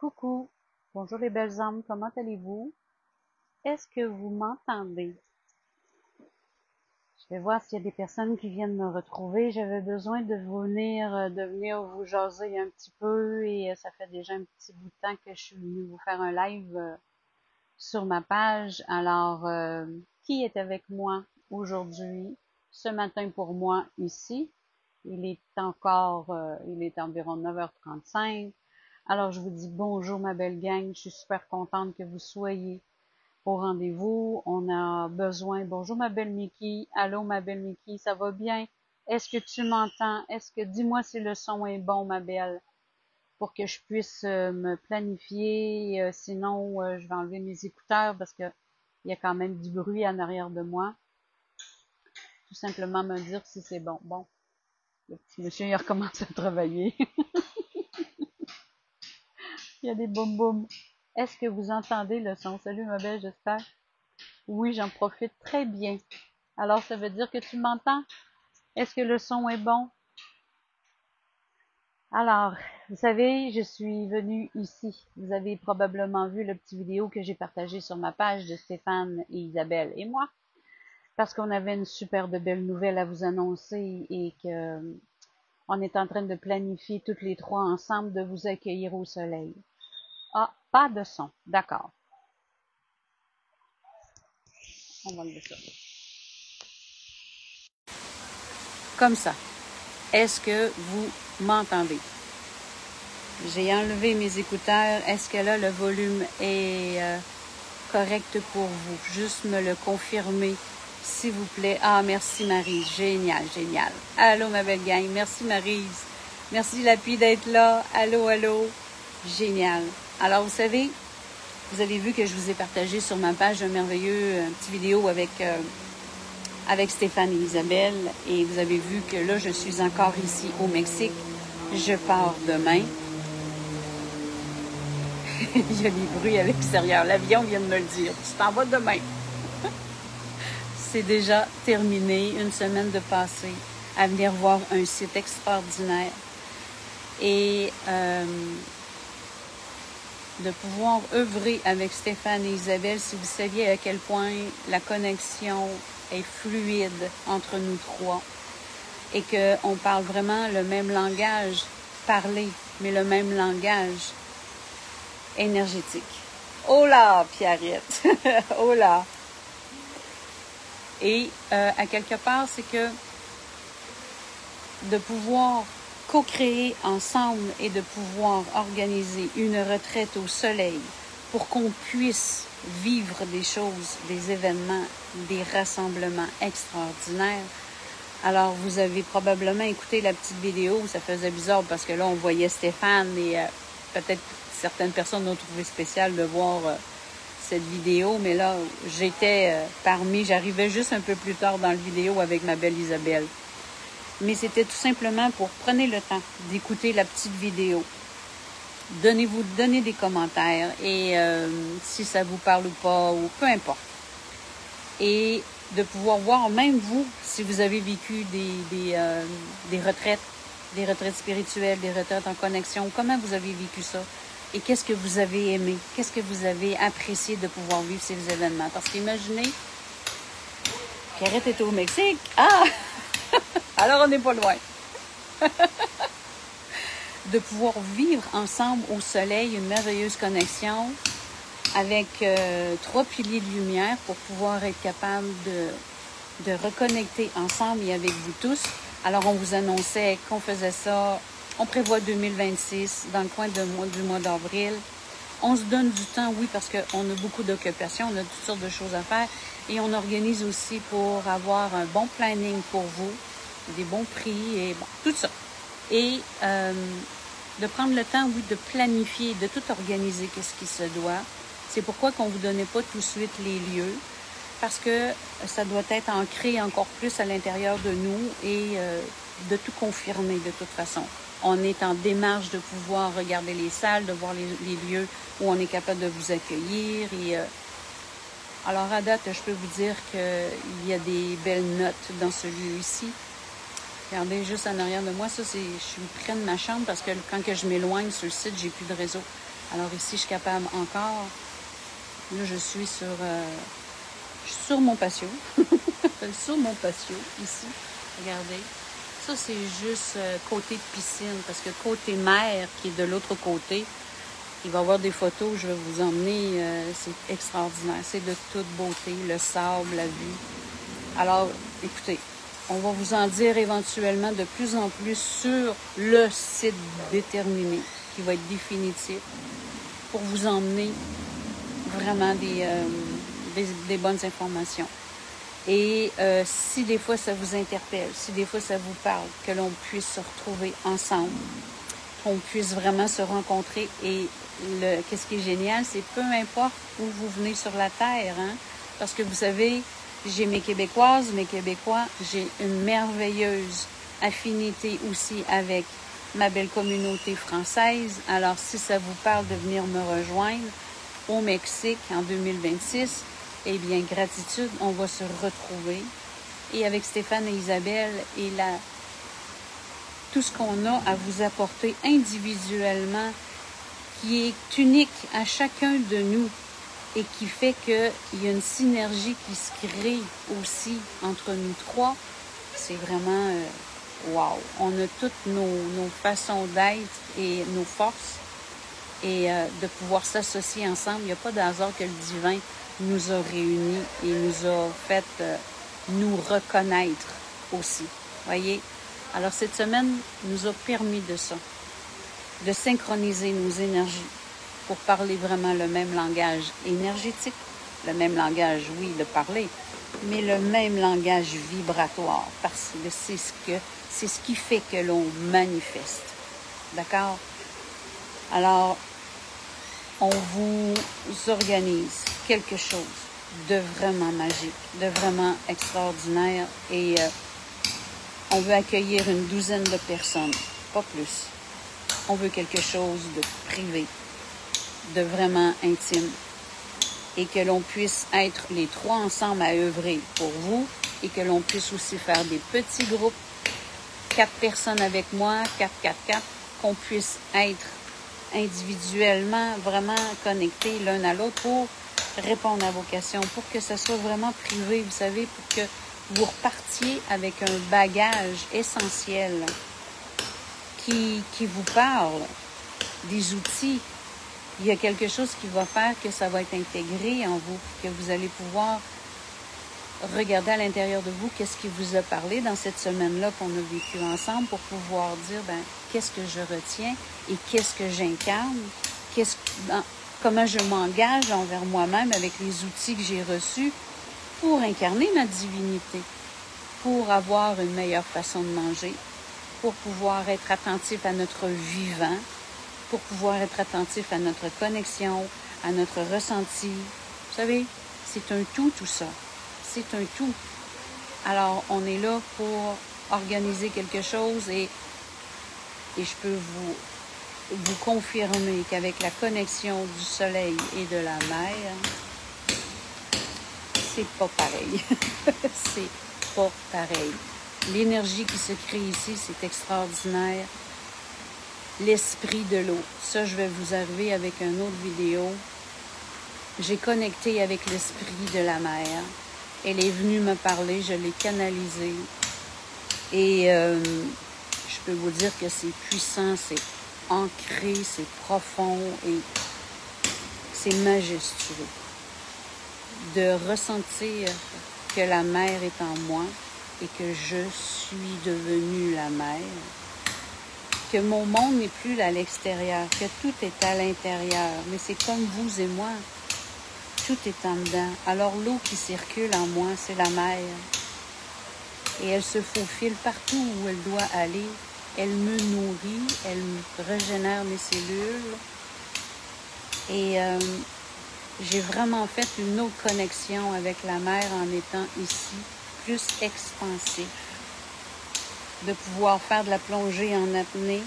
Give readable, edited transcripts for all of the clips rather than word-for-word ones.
Coucou, bonjour les belles âmes, comment allez-vous? Est-ce que vous m'entendez? Je vais voir s'il y a des personnes qui viennent me retrouver. J'avais besoin de venir vous jaser un petit peu et ça fait déjà un petit bout de temps que je suis venue vous faire un live sur ma page. Alors, qui est avec moi aujourd'hui? Ce matin pour moi ici. Il est environ 9h35. Alors, je vous dis bonjour ma belle gang. Je suis super contente que vous soyez au rendez-vous. On a besoin. Bonjour ma belle Mickey. Allô ma belle Mickey, ça va bien? Est-ce que tu m'entends? Dis-moi si le son est bon ma belle pour que je puisse me planifier. Sinon, je vais enlever mes écouteurs parce que il y a quand même du bruit en arrière de moi. Tout simplement me dire si c'est bon. Bon, le petit monsieur, il recommence à travailler. Il y a des boum boum. Est-ce que vous entendez le son? Salut ma belle, j'espère. Oui, j'en profite très bien. Alors, ça veut dire que tu m'entends? Est-ce que le son est bon? Alors, vous savez, je suis venue ici. Vous avez probablement vu le petit vidéo que j'ai partagé sur ma page de Stéphane et Isabelle et moi, parce qu'on avait une super de belle nouvelle à vous annoncer et que on est en train de planifier toutes les trois ensemble de vous accueillir au soleil. Ah, pas de son. D'accord. On va enlever ça. Comme ça. Est-ce que vous m'entendez? J'ai enlevé mes écouteurs. Est-ce que là, le volume est correct pour vous? Juste me le confirmer, s'il vous plaît. Ah, merci Maryse. Génial, génial. Allô, ma belle gang. Merci Maryse. Merci Lapi d'être là. Allô, allô. Génial. Alors, vous savez, vous avez vu que je vous ai partagé sur ma page un merveilleux petit vidéo avec Stéphane et Isabelle. Et vous avez vu que là, je suis encore ici au Mexique. Je pars demain. Il y a des bruits à l'extérieur. L'avion vient de me le dire. Tu t'en vas demain. C'est déjà terminé. Une semaine de passé à venir voir un site extraordinaire. Et de pouvoir œuvrer avec Stéphane et Isabelle, si vous saviez à quel point la connexion est fluide entre nous trois et qu'on parle vraiment le même langage parlé, mais le même langage énergétique. Oh là, Pierrette! Oh là! Et à quelque part, c'est que de pouvoir co-créer ensemble et de pouvoir organiser une retraite au soleil pour qu'on puisse vivre des choses, des événements, des rassemblements extraordinaires. Alors, vous avez probablement écouté la petite vidéo, ça faisait bizarre parce que là, on voyait Stéphane et peut-être certaines personnes ont trouvé spécial de voir cette vidéo, mais là, j'arrivais juste un peu plus tard dans la vidéo avec ma belle Isabelle. Mais c'était tout simplement pour prenez le temps d'écouter la petite vidéo. Donnez des commentaires et si ça vous parle ou pas, ou peu importe. Et de pouvoir voir, même vous, si vous avez vécu des retraites spirituelles, des retraites en connexion, comment vous avez vécu ça? Et qu'est-ce que vous avez aimé? Qu'est-ce que vous avez apprécié de pouvoir vivre ces événements? Parce qu'imaginez, Pierrette est au Mexique. Ah! Alors, on n'est pas loin. De pouvoir vivre ensemble au soleil une merveilleuse connexion avec 3 piliers de lumière pour pouvoir être capable de reconnecter ensemble et avec vous tous. Alors, on vous annonçait qu'on faisait ça. On prévoit 2026 dans le coin du mois d'avril. On se donne du temps, oui, parce qu'on a beaucoup d'occupations, on a toutes sortes de choses à faire. Et on organise aussi pour avoir un bon planning pour vous, des bons prix et bon, tout ça. Et de prendre le temps, oui, de planifier, de tout organiser, qu'est-ce qui se doit. C'est pourquoi qu'on ne vous donnait pas tout de suite les lieux, parce que ça doit être ancré encore plus à l'intérieur de nous et de tout confirmer de toute façon. On est en démarche de pouvoir regarder les salles, de voir les lieux où on est capable de vous accueillir. Et alors, à date, je peux vous dire qu'il y a des belles notes dans ce lieu ici. Regardez, juste en arrière de moi, ça, je suis près de ma chambre parce que quand que je m'éloigne sur le site, j'ai plus de réseau. Alors ici, je suis capable encore. Là, je suis sur mon patio. Sur mon patio, ici. Regardez. Ça, c'est juste côté piscine, parce que côté mer, qui est de l'autre côté, il va y avoir des photos, je vais vous emmener. C'est extraordinaire. C'est de toute beauté, le sable, la vue. Alors, écoutez, on va vous en dire éventuellement de plus en plus sur le site déterminé, qui va être définitif, pour vous emmener vraiment des bonnes informations. Et si des fois ça vous interpelle, si des fois ça vous parle, que l'on puisse se retrouver ensemble, qu'on puisse vraiment se rencontrer. Et qu'est-ce qui est génial, c'est peu importe où vous venez sur la terre, hein, parce que vous savez, j'ai mes Québécoises, mes Québécois, j'ai une merveilleuse affinité aussi avec ma belle communauté française. Alors, si ça vous parle de venir me rejoindre au Mexique en 2026, eh bien, gratitude, on va se retrouver. Et avec Stéphane et Isabelle, et tout ce qu'on a à vous apporter individuellement, qui est unique à chacun de nous et qui fait qu'il y a une synergie qui se crée aussi entre nous trois, c'est vraiment wow. On a toutes nos façons d'être et nos forces et de pouvoir s'associer ensemble. Il n'y a pas de hasard que le divin nous a réunis et nous a fait nous reconnaître aussi. Voyez? Alors cette semaine nous a permis de ça, de synchroniser nos énergies pour parler vraiment le même langage énergétique, le même langage, oui, de parler, mais le même langage vibratoire, parce que c'est ce qui fait que l'on manifeste. D'accord? Alors, on vous organise quelque chose de vraiment magique, de vraiment extraordinaire et on veut accueillir une douzaine de personnes, pas plus. On veut quelque chose de privé, de vraiment intime et que l'on puisse être les trois ensemble à œuvrer pour vous et que l'on puisse aussi faire des petits groupes, 4 personnes avec moi, 4, qu'on puisse être individuellement vraiment connectés l'un à l'autre pour répondre à vos questions, pour que ce soit vraiment privé, vous savez, pour que vous repartiez avec un bagage essentiel qui vous parle, des outils. Il y a quelque chose qui va faire que ça va être intégré en vous, que vous allez pouvoir regarder à l'intérieur de vous qu'est-ce qui vous a parlé dans cette semaine-là qu'on a vécu ensemble pour pouvoir dire, qu'est-ce que je retiens et qu'est-ce que j'incarne, comment je m'engage envers moi-même avec les outils que j'ai reçus pour incarner ma divinité, pour avoir une meilleure façon de manger, pour pouvoir être attentif à notre vivant, pour pouvoir être attentif à notre connexion, à notre ressenti. Vous savez, c'est un tout ça. C'est un tout. Alors, on est là pour organiser quelque chose et je peux vous confirmer qu'avec la connexion du soleil et de la mer, c'est pas pareil. C'est pas pareil. L'énergie qui se crée ici, c'est extraordinaire. L'esprit de l'eau. Ça, je vais vous arriver avec une autre vidéo. J'ai connecté avec l'esprit de la mer. Elle est venue me parler, je l'ai canalisée. Et je peux vous dire que c'est puissant, c'est ancré, c'est profond et c'est majestueux. De ressentir que la mer est en moi et que je suis devenue la mer. Que mon monde n'est plus à l'extérieur, que tout est à l'intérieur. Mais c'est comme vous et moi. Tout est en dedans. Alors l'eau qui circule en moi, c'est la mer. Et elle se faufile partout où elle doit aller. Elle me nourrit, elle me régénère mes cellules. Et j'ai vraiment fait une autre connexion avec la mer en étant ici, plus expansif. De pouvoir faire de la plongée en apnée,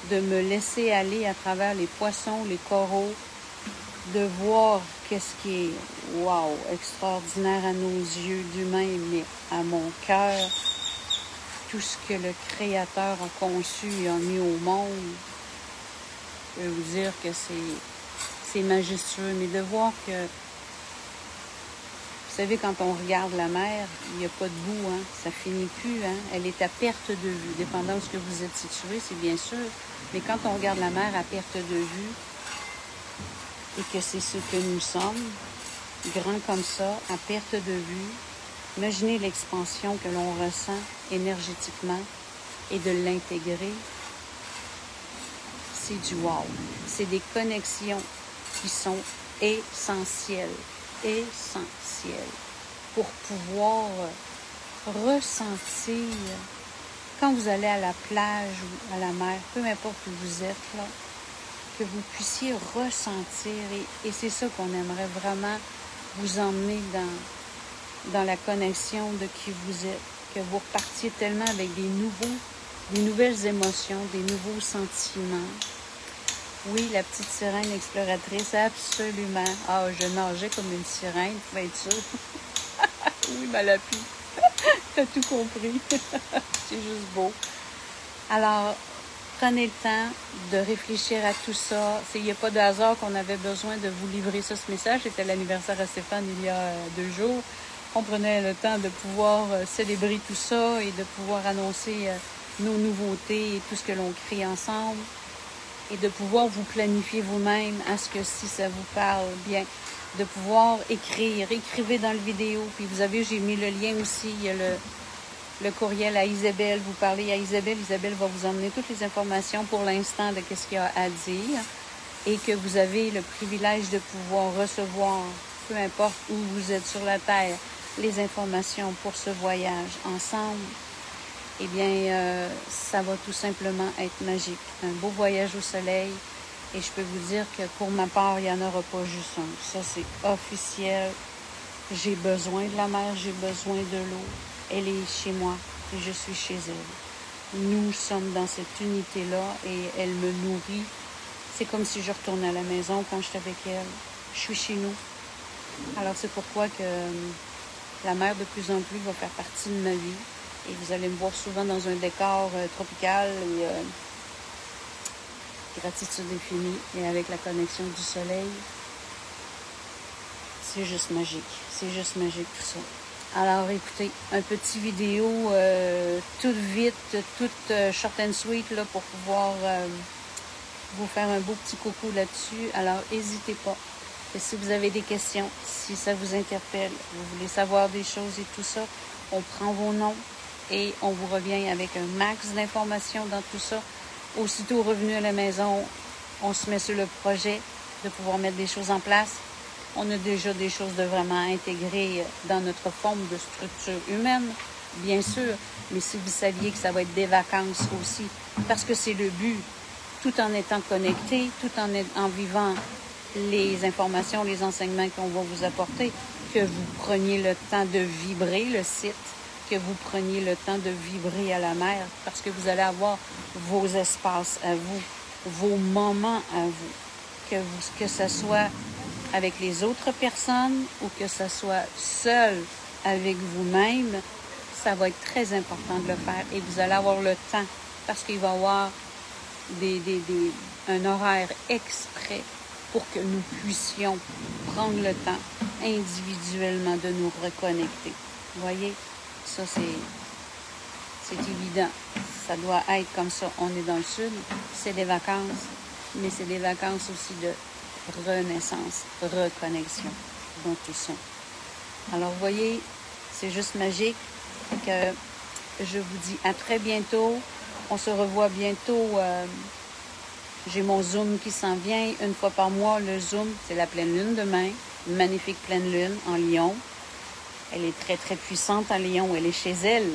de me laisser aller à travers les poissons, les coraux, de voir qu'est-ce qui est, wow, extraordinaire à nos yeux d'humains, mais à mon cœur, tout ce que le Créateur a conçu et a mis au monde. je vais vous dire que c'est majestueux. Mais de voir que, vous savez, quand on regarde la mer, il n'y a pas de bout, hein, ça finit plus, hein, elle est à perte de vue, dépendant de ce que vous êtes situé, c'est bien sûr. Mais quand on regarde la mer à perte de vue, et que c'est ce que nous sommes, grand comme ça, à perte de vue, imaginez l'expansion que l'on ressent énergétiquement et de l'intégrer. C'est du wow. C'est des connexions qui sont essentielles pour pouvoir ressentir quand vous allez à la plage ou à la mer, peu importe où vous êtes là, que vous puissiez ressentir et c'est ça qu'on aimerait vraiment vous emmener dans la connexion de qui vous êtes, que vous repartiez tellement avec des nouvelles émotions, des nouveaux sentiments. Oui, la petite sirène exploratrice, absolument. Ah, je nageais comme une sirène, vous pouvez être sûr. Oui, Malapi, t'as tout compris. C'est juste beau. Alors, prenez le temps de réfléchir à tout ça. Il n'y a pas de hasard qu'on avait besoin de vous livrer ça, ce message. C'était l'anniversaire à Stéphane il y a 2 jours. On prenait le temps de pouvoir célébrer tout ça et de pouvoir annoncer nos nouveautés et tout ce que l'on crée ensemble. Et de pouvoir vous planifier vous-même à ce que si ça vous parle bien, de pouvoir écrire. Écrivez dans le vidéo. Puis vous avez, j'ai mis le lien aussi, il y a le courriel à Isabelle. Vous parlez à Isabelle. Isabelle va vous emmener toutes les informations pour l'instant de ce qu'il y a à dire. Et que vous avez le privilège de pouvoir recevoir, peu importe où vous êtes sur la Terre, les informations pour ce voyage ensemble. Eh bien, ça va tout simplement être magique. Un beau voyage au soleil. Et je peux vous dire que pour ma part, il n'y en aura pas juste un. Ça, c'est officiel. J'ai besoin de la mer, j'ai besoin de l'eau. Elle est chez moi et je suis chez elle. Nous sommes dans cette unité-là et elle me nourrit. C'est comme si je retournais à la maison quand je suis avec elle. Je suis chez nous. Alors, c'est pourquoi que la mer, de plus en plus, va faire partie de ma vie. Et vous allez me voir souvent dans un décor tropical et gratitude infinie et avec la connexion du soleil. C'est juste magique. C'est juste magique tout ça. Alors écoutez, un petit vidéo toute vite, toute short and sweet là, pour pouvoir vous faire un beau petit coucou là-dessus. Alors n'hésitez pas. Et si vous avez des questions, si ça vous interpelle, vous voulez savoir des choses et tout ça, on prend vos noms. Et on vous revient avec un max d'informations dans tout ça. Aussitôt revenu à la maison, on se met sur le projet de pouvoir mettre des choses en place. On a déjà des choses de vraiment intégrées dans notre forme de structure humaine, bien sûr. Mais si vous saviez que ça va être des vacances aussi, parce que c'est le but, tout en étant connecté, tout en vivant les informations, les enseignements qu'on va vous apporter, que vous preniez le temps de vibrer le site, que vous preniez le temps de vibrer à la mer, parce que vous allez avoir vos espaces à vous, vos moments à vous, que ce soit avec les autres personnes ou que ce soit seul avec vous-même, ça va être très important de le faire et vous allez avoir le temps, parce qu'il va y avoir un horaire exprès pour que nous puissions prendre le temps individuellement de nous reconnecter. Vous voyez? Ça, c'est évident. Ça doit être comme ça. On est dans le sud, c'est des vacances, mais c'est des vacances aussi de renaissance, reconnexion dans tout ça. Alors, vous voyez, c'est juste magique. Que je vous dis à très bientôt. On se revoit bientôt. J'ai mon Zoom qui s'en vient une fois par mois. Le Zoom, c'est la pleine lune demain. Une magnifique pleine lune en Lion. Elle est très, très puissante en Lion. Elle est chez elle.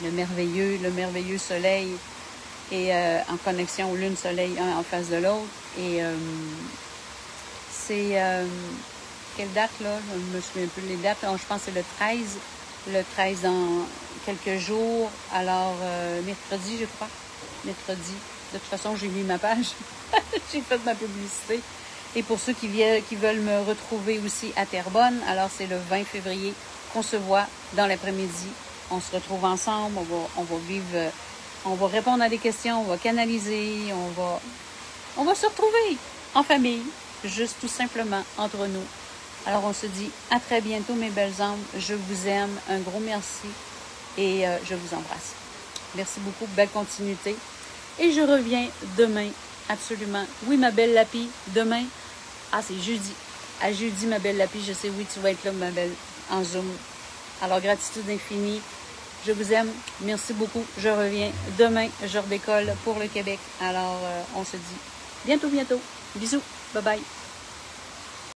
Le merveilleux soleil est en connexion aux lunes soleil, un en face de l'autre. Et c'est... quelle date, là? Je ne me souviens plus les dates. Je pense que c'est le 13. Le 13 dans quelques jours. Alors, mercredi, je crois. Mercredi. De toute façon, j'ai mis ma page. J'ai fait ma publicité. Et pour ceux qui veulent me retrouver aussi à Terrebonne, alors c'est le 20 février qu'on se voit dans l'après-midi. On se retrouve ensemble, on va vivre, on va répondre à des questions, on va canaliser, on va on va se retrouver en famille, juste tout simplement entre nous. Alors, on se dit à très bientôt, mes belles âmes. Je vous aime. Un gros merci et je vous embrasse. Merci beaucoup. Belle continuité. Et je reviens demain, absolument. Oui, ma belle Lapi, demain. Ah, c'est jeudi. À jeudi, ma belle Lapi. Je sais, oui, tu vas être là, ma belle, en Zoom. Alors, gratitude infinie. Je vous aime. Merci beaucoup. Je reviens demain. Je redécolle pour le Québec. Alors, on se dit bientôt, bientôt. Bisous. Bye bye.